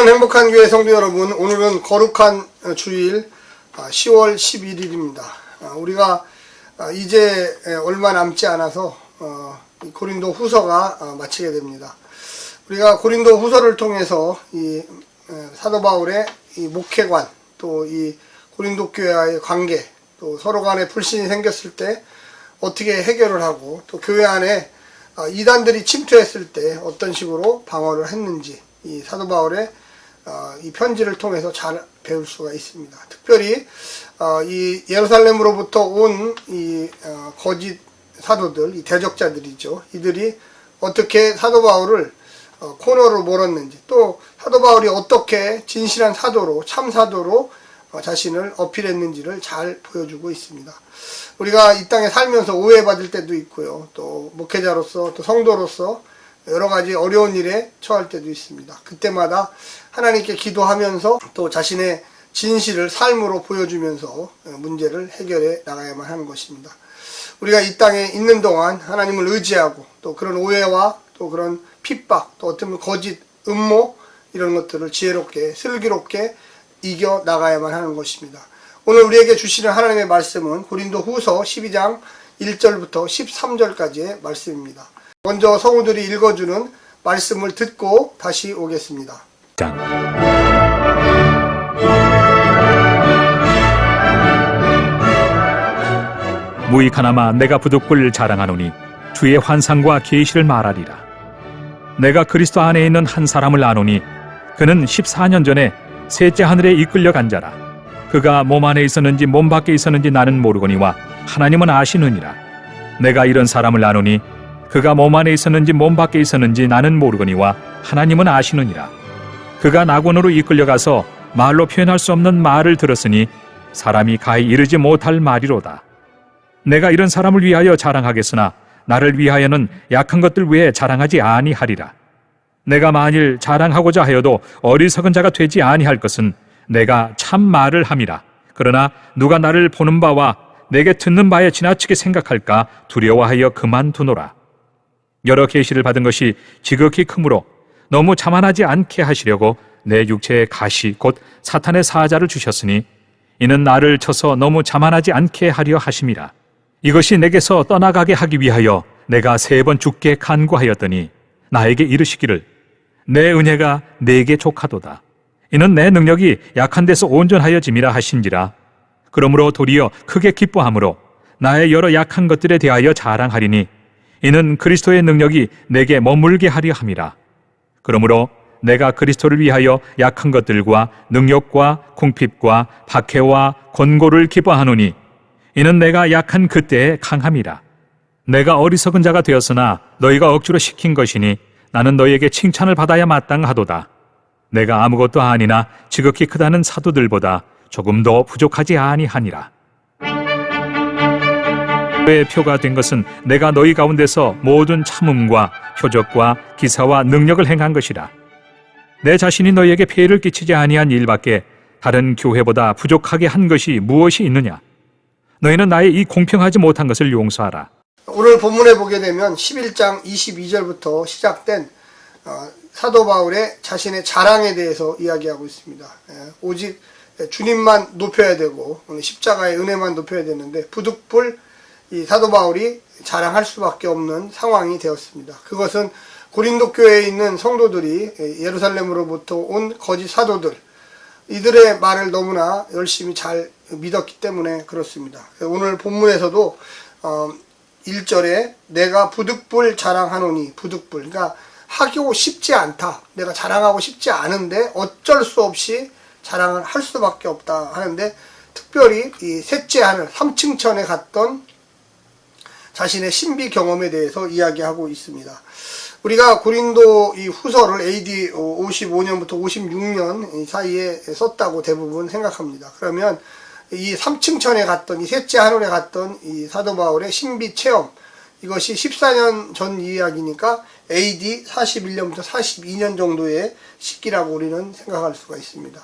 사랑하는 행복한 교회 성도 여러분, 오늘은 거룩한 주일 10월 11일입니다. 우리가 이제 얼마 남지 않아서 고린도 후서가 마치게 됩니다. 우리가 고린도 후서를 통해서 이 사도 바울의 이 목회관, 또 이 고린도 교회와의 관계, 또 서로 간에 불신이 생겼을 때 어떻게 해결을 하고, 또 교회 안에 이단들이 침투했을 때 어떤 식으로 방어를 했는지, 이 사도 바울의 이 편지를 통해서 잘 배울 수가 있습니다. 특별히 이 예루살렘으로부터 온 이 거짓 사도들, 이 대적자들이죠. 이들이 어떻게 사도 바울을 코너로 몰았는지, 또 사도 바울이 어떻게 진실한 사도로, 참 사도로 자신을 어필했는지를 잘 보여주고 있습니다. 우리가 이 땅에 살면서 오해받을 때도 있고요. 또 목회자로서, 또 성도로서 여러 가지 어려운 일에 처할 때도 있습니다. 그때마다 하나님께 기도하면서 또 자신의 진실을 삶으로 보여주면서 문제를 해결해 나가야만 하는 것입니다. 우리가 이 땅에 있는 동안 하나님을 의지하고, 또 그런 오해와 또 그런 핍박, 또 어떤 거짓, 음모, 이런 것들을 지혜롭게, 슬기롭게 이겨 나가야만 하는 것입니다. 오늘 우리에게 주시는 하나님의 말씀은 고린도 후서 12장 1절부터 13절까지의 말씀입니다. 먼저 성우들이 읽어주는 말씀을 듣고 다시 오겠습니다. 무익하나마 내가 부득불 자랑하노니 주의 환상과 계시를 말하리라. 내가 그리스도 안에 있는 한 사람을 아노니 그는 14년 전에 셋째 하늘에 이끌려 간 자라. 그가 몸 안에 있었는지 몸 밖에 있었는지 나는 모르거니와 하나님은 아시느니라. 내가 이런 사람을 아노니 그가 몸 안에 있었는지 몸 밖에 있었는지 나는 모르거니와 하나님은 아시느니라. 그가 낙원으로 이끌려가서 말로 표현할 수 없는 말을 들었으니 사람이 가히 이르지 못할 말이로다. 내가 이런 사람을 위하여 자랑하겠으나 나를 위하여는 약한 것들 외에 자랑하지 아니하리라. 내가 만일 자랑하고자 하여도 어리석은 자가 되지 아니할 것은 내가 참 말을 함이라. 그러나 누가 나를 보는 바와 내게 듣는 바에 지나치게 생각할까 두려워하여 그만두노라. 여러 계시를 받은 것이 지극히 크므로 너무 자만하지 않게 하시려고 내 육체의 가시 곧 사탄의 사자를 주셨으니 이는 나를 쳐서 너무 자만하지 않게 하려 하심이라. 이것이 내게서 떠나가게 하기 위하여 내가 3번 죽게 간구하였더니 나에게 이르시기를 내 은혜가 네게 족하도다. 이는 내 능력이 약한 데서 온전하여 짐이라 하신지라. 그러므로 도리어 크게 기뻐함으로 나의 여러 약한 것들에 대하여 자랑하리니 이는 그리스도의 능력이 내게 머물게 하려 함이라. 그러므로 내가 그리스도를 위하여 약한 것들과 능력과 궁핍과 박해와 권고를 기뻐하노니 이는 내가 약한 그때에 강함이라. 내가 어리석은 자가 되었으나 너희가 억지로 시킨 것이니 나는 너희에게 칭찬을 받아야 마땅하도다. 내가 아무것도 아니나 지극히 크다는 사도들보다 조금 더 부족하지 아니하니라. 의 표가 된 것은 내가 너희 가운데서 모든 참음과 표적과 기사와 능력을 행한 것이라. 내 자신이 너희에게 피해를 끼치지 아니한 일밖에 다른 교회보다 부족하게 한 것이 무엇이 있느냐? 너희는 나의 이 공평하지 못한 것을 용서하라. 오늘 본문에 보게 되면 11장 22절부터 시작된 사도 바울의 자신의 자랑에 대해서 이야기하고 있습니다. 오직 주님만 높여야 되고 십자가의 은혜만 높여야 되는데 부득불 이 사도 바울이 자랑할 수밖에 없는 상황이 되었습니다. 그것은 고린도 교회에 있는 성도들이 예루살렘으로부터 온 거짓 사도들, 이들의 말을 너무나 열심히 잘 믿었기 때문에 그렇습니다. 오늘 본문에서도 1절에 내가 부득불 자랑하노니, 부득불, 그러니까 하기고 싶지 않다, 내가 자랑하고 싶지 않은데 어쩔 수 없이 자랑을 할 수밖에 없다 하는데, 특별히 이 셋째 하늘 3층천에 갔던 자신의 신비 경험에 대해서 이야기하고 있습니다. 우리가 고린도 이 후서를 AD 55년부터 56년 사이에 썼다고 대부분 생각합니다. 그러면 이 3층천에 갔던, 이 셋째 하늘에 갔던 이 사도 바울의 신비 체험, 이것이 14년 전 이야기니까 AD 41년부터 42년 정도의 시기라고 우리는 생각할 수가 있습니다.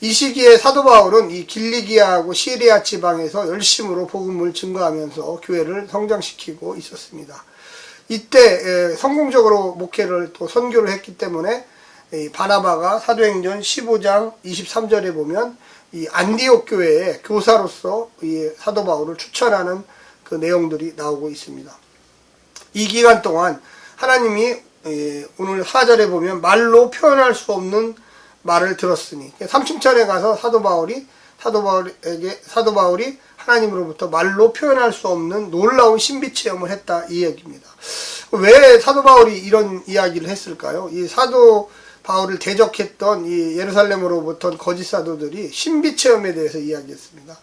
이 시기에 사도 바울은 이 길리기아하고 시리아 지방에서 열심으로 복음을 증거하면서 교회를 성장시키고 있었습니다. 이때 성공적으로 목회를 또 선교를 했기 때문에 이 바나바가 사도행전 15장 23절에 보면 이 안디옥 교회의 교사로서 이 사도 바울을 추천하는 그 내용들이 나오고 있습니다. 이 기간 동안 하나님이 오늘 4절에 보면 말로 표현할 수 없는 말을 들었으니, 삼층천에 가서 사도 바울이 하나님으로부터 말로 표현할 수 없는 놀라운 신비 체험을 했다, 이 얘기입니다. 왜 사도 바울이 이런 이야기를 했을까요? 이 사도 바울을 대적했던 이 예루살렘으로부터 거짓 사도들이 신비 체험에 대해서 이야기했습니다.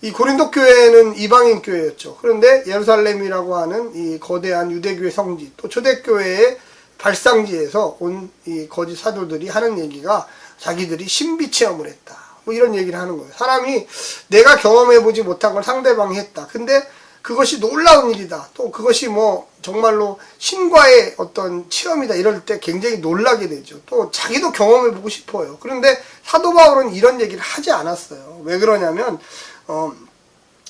이 고린도 교회는 이방인 교회였죠. 그런데 예루살렘이라고 하는 이 거대한 유대교의 성지, 또 초대교회의 발상지에서 온 이 거짓 사도들이 하는 얘기가 자기들이 신비 체험을 했다, 뭐 이런 얘기를 하는 거예요. 사람이 내가 경험해보지 못한 걸 상대방이 했다. 근데 그것이 놀라운 일이다, 또 그것이 뭐 정말로 신과의 어떤 체험이다, 이럴 때 굉장히 놀라게 되죠. 또 자기도 경험해보고 싶어요. 그런데 사도 바울은 이런 얘기를 하지 않았어요. 왜 그러냐면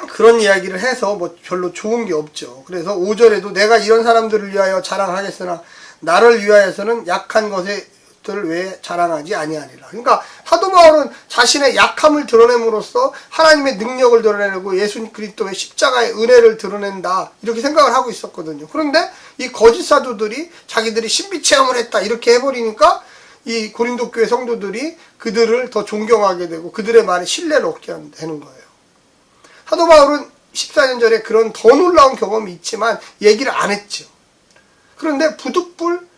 그런 이야기를 해서 뭐 별로 좋은 게 없죠. 그래서 5절에도 내가 이런 사람들을 위하여 자랑하겠으나 나를 위하여서는 약한 것들을 왜 자랑하지 아니하리라. 그러니까 사도 바울은 자신의 약함을 드러냄으로써 하나님의 능력을 드러내고 예수 그리스도의 십자가의 은혜를 드러낸다, 이렇게 생각을 하고 있었거든요. 그런데 이 거짓 사도들이 자기들이 신비 체험을 했다, 이렇게 해버리니까 이 고린도 교회 성도들이 그들을 더 존경하게 되고 그들의 말에 신뢰를 얻게 되는 거예요. 사도 바울은 14년 전에 그런 더 놀라운 경험이 있지만 얘기를 안 했죠. 그런데 부득불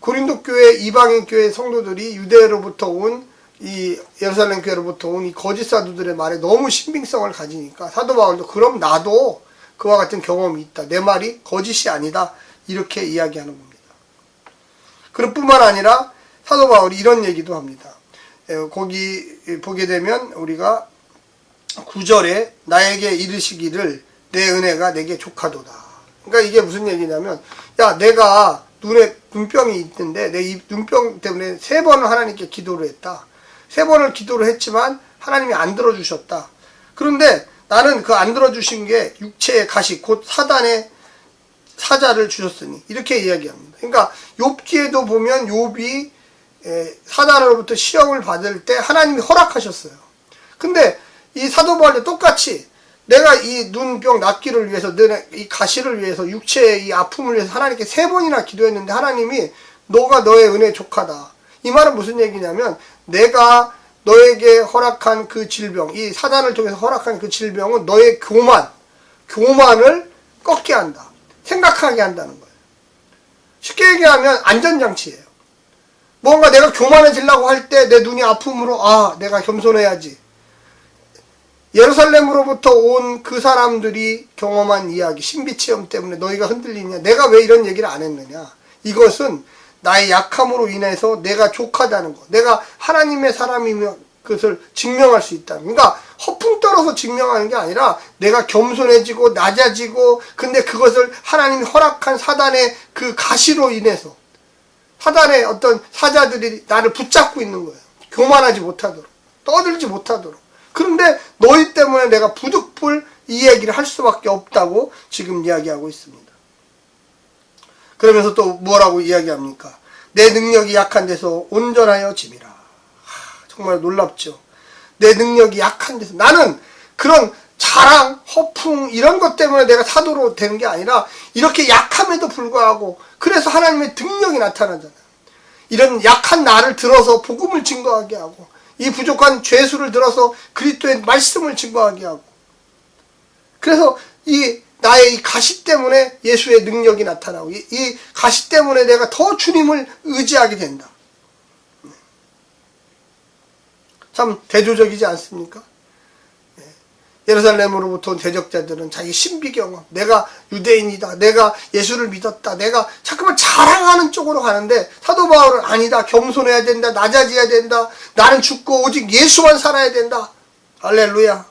고린도 교회, 이방인 교회 성도들이 유대로부터 온 이 예루살렘 교회로부터 온 이 거짓 사도들의 말에 너무 신빙성을 가지니까 사도 바울도 그럼 나도 그와 같은 경험이 있다, 내 말이 거짓이 아니다, 이렇게 이야기하는 겁니다. 그럴 뿐만 아니라 사도 바울이 이런 얘기도 합니다. 거기 보게 되면 우리가 9절에 나에게 이르시기를 내 은혜가 내게 족하도다. 그러니까 이게 무슨 얘기냐면, 야, 내가 눈에 눈병이 있는데 내 이 눈병 때문에 3번을 하나님께 기도를 했다. 3번을 기도를 했지만 하나님이 안 들어주셨다. 그런데 나는 그 안 들어주신 게 육체의 가시, 곧 사단의 사자를 주셨으니, 이렇게 이야기합니다. 그러니까 욥기에도 보면 욥이 사단으로부터 시험을 받을 때 하나님이 허락하셨어요. 근데 이 사도 바울도 똑같이 내가 이 눈병 낫기를 위해서, 이 가시를 위해서, 육체의 이 아픔을 위해서 하나님께 3번이나 기도했는데 하나님이 너가 너의 은혜에 족하다. 이 말은 무슨 얘기냐면, 내가 너에게 허락한 그 질병, 이 사단을 통해서 허락한 그 질병은 너의 교만을 꺾게 한다, 생각하게 한다는 거예요. 쉽게 얘기하면 안전장치예요. 뭔가 내가 교만해지려고 할 때 내 눈이 아픔으로, 아, 내가 겸손해야지. 예루살렘으로부터 온 그 사람들이 경험한 이야기, 신비체험 때문에 너희가 흔들리냐, 내가 왜 이런 얘기를 안 했느냐, 이것은 나의 약함으로 인해서 내가 족하다는 것, 내가 하나님의 사람이며 그것을 증명할 수 있다는, 그러니까 허풍 떨어서 증명하는 게 아니라 내가 겸손해지고 낮아지고, 근데 그것을 하나님이 허락한 사단의 그 가시로 인해서 사단의 어떤 사자들이 나를 붙잡고 있는 거예요. 교만하지 못하도록, 떠들지 못하도록. 그런데 너희 때문에 내가 부득불 이 얘기를 할 수밖에 없다고 지금 이야기하고 있습니다. 그러면서 또 뭐라고 이야기합니까? 내 능력이 약한 데서 온전하여 짐이라. 정말 놀랍죠. 내 능력이 약한 데서, 나는 그런 자랑, 허풍 이런 것 때문에 내가 사도로 되는 게 아니라 이렇게 약함에도 불구하고, 그래서 하나님의 능력이 나타나잖아요. 이런 약한 나를 들어서 복음을 증거하게 하고, 이 부족한 죄수를 들어서 그리스도의 말씀을 증거하게 하고, 그래서 이 나의 이 가시 때문에 예수의 능력이 나타나고, 이 가시 때문에 내가 더 주님을 의지하게 된다. 참 대조적이지 않습니까? 예루살렘으로부터 온 대적자들은 자기 신비 경험, 내가 유대인이다, 내가 예수를 믿었다, 내가 자꾸만 자랑하는 쪽으로 가는데, 사도 바울은 아니다, 겸손해야 된다, 낮아져야 된다, 나는 죽고 오직 예수만 살아야 된다. 할렐루야.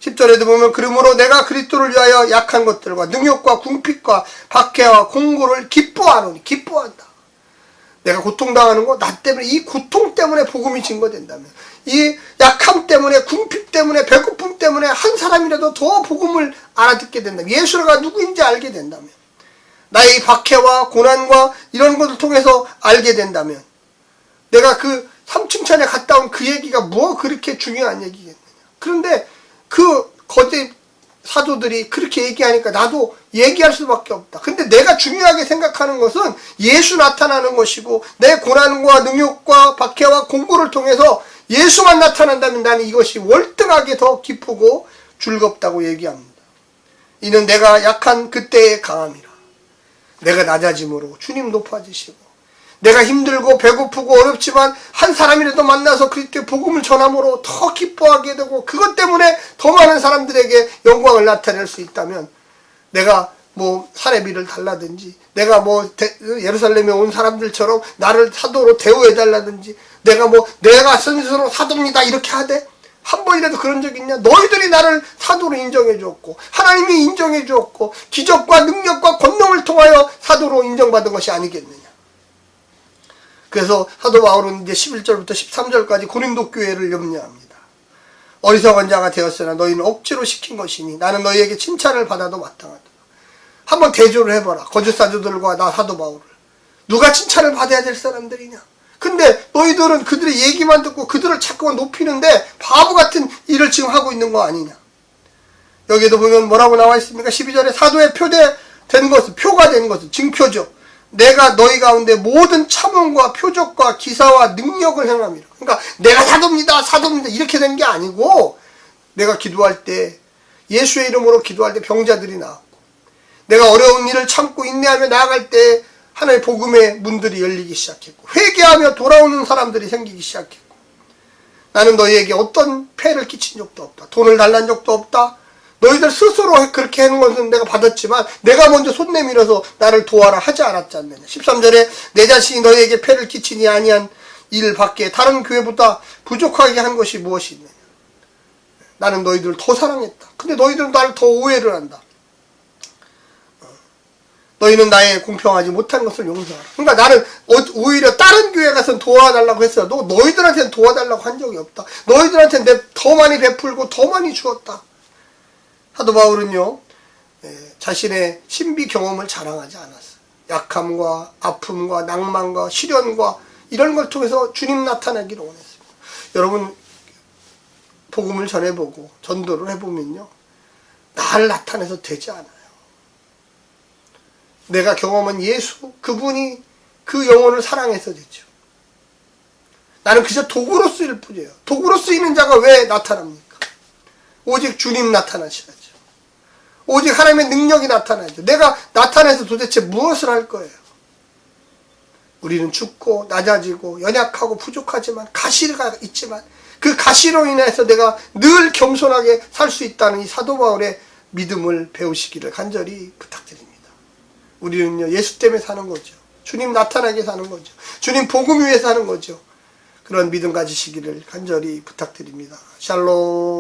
10절에도 보면, 그러므로 내가 그리스도를 위하여 약한 것들과 능욕과 궁핍과 박해와 공고를 기뻐하노니, 기뻐한다. 내가 고통당하는 거, 나 때문에, 이 고통 때문에 복음이 증거된다면, 이 약함 때문에, 궁핍 때문에, 배고픔 때문에 한 사람이라도 더 복음을 알아듣게 된다면, 예수가 누구인지 알게 된다면, 나의 박해와 고난과 이런 것을 통해서 알게 된다면 내가 그 삼층천에 갔다 온 그 얘기가 뭐 그렇게 중요한 얘기겠느냐. 그런데 그 거짓 사도들이 그렇게 얘기하니까 나도 얘기할 수밖에 없다. 근데 내가 중요하게 생각하는 것은 예수 나타나는 것이고 내 고난과 능욕과 박해와 공고를 통해서 예수만 나타난다면 나는 이것이 월등하게 더 기쁘고 즐겁다고 얘기합니다. 이는 내가 약한 그때의 강함이라. 내가 낮아짐으로 주님 높아지시고 내가 힘들고 배고프고 어렵지만 한 사람이라도 만나서 그리스도의 복음을 전함으로 더 기뻐하게 되고 그것 때문에 더 많은 사람들에게 영광을 나타낼 수 있다면 내가 뭐 사례비를 달라든지 내가 뭐 예루살렘에 온 사람들처럼 나를 사도로 대우해달라든지 내가 스스로 사도입니다 이렇게 하되 한 번이라도 그런 적 있냐? 너희들이 나를 사도로 인정해 주었고 하나님이 인정해 주었고 기적과 능력과 권능을 통하여 사도로 인정받은 것이 아니겠느냐. 그래서 사도 바울은 이제 11절부터 13절까지 고린도 교회를 염려합니다. 어리석은 자가 되었으나 너희는 억지로 시킨 것이니 나는 너희에게 칭찬을 받아도 마땅하다. 한번 대조를 해봐라. 거짓 사도들과 나 사도 바울을. 누가 칭찬을 받아야 될 사람들이냐. 근데 너희들은 그들의 얘기만 듣고 그들을 자꾸 높이는데 바보 같은 일을 지금 하고 있는 거 아니냐. 여기에도 보면 뭐라고 나와 있습니까? 12절에 사도의 표된 것은, 표가 된 것은 증표죠. 내가 너희 가운데 모든 참음과 표적과 기사와 능력을 행함이라. 그러니까 내가 사도입니다 이렇게 된 게 아니고 내가 기도할 때 예수의 이름으로 기도할 때 병자들이 나왔고 내가 어려운 일을 참고 인내하며 나아갈 때 하나님의 복음의 문들이 열리기 시작했고 회개하며 돌아오는 사람들이 생기기 시작했고 나는 너희에게 어떤 폐를 끼친 적도 없다. 돈을 달란 적도 없다. 너희들 스스로 그렇게 하는 것은 내가 받았지만 내가 먼저 손 내밀어서 나를 도와라 하지 않았지 않느냐. 13절에 내 자신이 너희에게 폐를 끼치니 아니한 일 밖에 다른 교회보다 부족하게 한 것이 무엇이 있느냐. 나는 너희들을 더 사랑했다. 근데 너희들은 나를 더 오해를 한다. 너희는 나의 공평하지 못한 것을 용서하라. 그러니까 나는 오히려 다른 교회 가서 도와달라고 했어도 너희들한테는 도와달라고 한 적이 없다. 너희들한테는 내가 더 많이 베풀고 더 많이 주었다. 사도 바울은요, 자신의 신비 경험을 자랑하지 않았어요. 약함과 아픔과 낭만과 시련과 이런 걸 통해서 주님 나타나기를 원했습니다. 여러분, 복음을 전해보고 전도를 해보면요, 나를 나타내서 되지 않아요. 내가 경험한 예수, 그분이 그 영혼을 사랑해서 되죠. 나는 그저 도구로 쓰일 뿐이에요. 도구로 쓰이는 자가 왜 나타납니까? 오직 주님 나타나셔야죠. 오직 하나님의 능력이 나타나죠. 내가 나타내서 도대체 무엇을 할 거예요? 우리는 죽고 낮아지고 연약하고 부족하지만 가시가 있지만 그 가시로 인해서 내가 늘 겸손하게 살 수 있다는 이 사도 바울의 믿음을 배우시기를 간절히 부탁드립니다. 우리는요, 예수 때문에 사는 거죠. 주님 나타나게 사는 거죠. 주님 복음 위해 사는 거죠. 그런 믿음 가지시기를 간절히 부탁드립니다. 샬롬.